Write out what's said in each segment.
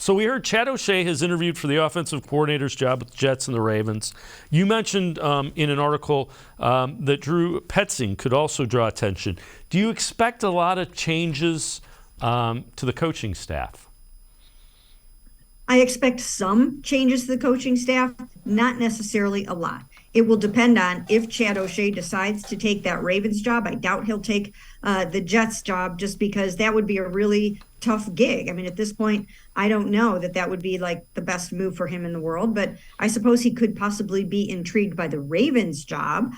So we heard Chad O'Shea has interviewed for the offensive coordinator's job with the Jets and the Ravens. You mentioned in an article that Drew Petzing could also draw attention. Do you expect a lot of changes to the coaching staff? I expect some changes to the coaching staff, not necessarily a lot. It will depend on if Chad O'Shea decides to take that Ravens job. I doubt he'll take the Jets job, just because that would be a really tough gig. I mean, at this point, I don't know that would be like the best move for him in the world, but I suppose he could possibly be intrigued by the Ravens job.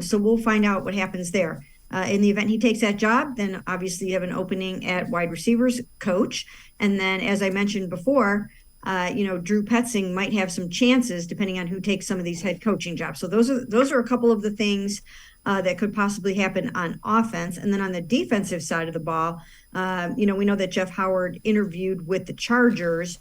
So we'll find out what happens there. In the event he takes that job, then obviously you have an opening at wide receivers coach. And then, as I mentioned before, Drew Petzing might have some chances depending on who takes some of these head coaching jobs. So those are a couple of the things that could possibly happen on offense. And then on the defensive side of the ball, we know that Jeff Howard interviewed with the Chargers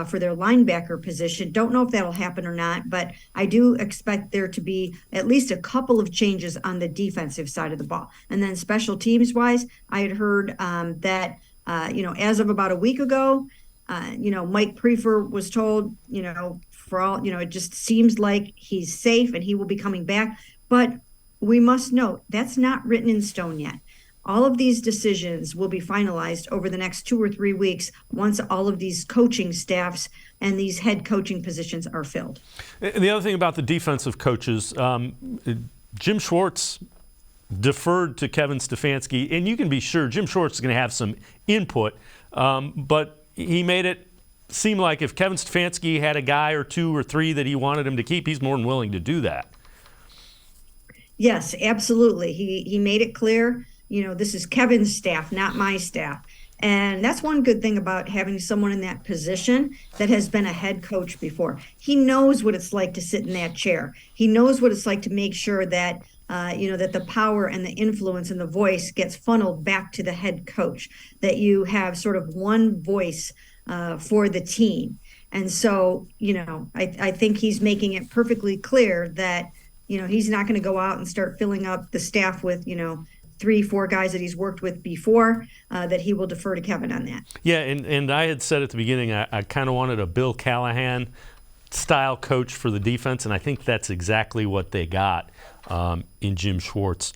for their linebacker position. Don't know if that'll happen or not, but I do expect there to be at least a couple of changes on the defensive side of the ball. And then special teams wise, I had heard that, as of about a week ago, Mike Prefer was told, for all, it just seems like he's safe and he will be coming back. But we must note that's not written in stone yet. All of these decisions will be finalized over the next 2 or 3 weeks once all of these coaching staffs and these head coaching positions are filled. And the other thing about the defensive coaches, Jim Schwartz deferred to Kevin Stefanski, and you can be sure Jim Schwartz is going to have some input, but he made it seem like if Kevin Stefanski had a guy or 2 or 3 that he wanted him to keep, he's more than willing to do that. Yes, absolutely. He made it clear, this is Kevin's staff, not my staff. And that's one good thing about having someone in that position that has been a head coach before. He knows what it's like to sit in that chair. He knows what it's like to make sure that, that the power and the influence and the voice gets funneled back to the head coach, that you have sort of one voice for the team. And so, I think he's making it perfectly clear that, he's not going to go out and start filling up the staff with, 3-4 guys that he's worked with before, that he will defer to Kevin on that. Yeah, and I had said at the beginning I kind of wanted a Bill Callahan style coach for the defense, and I think that's exactly what they got in Jim Schwartz.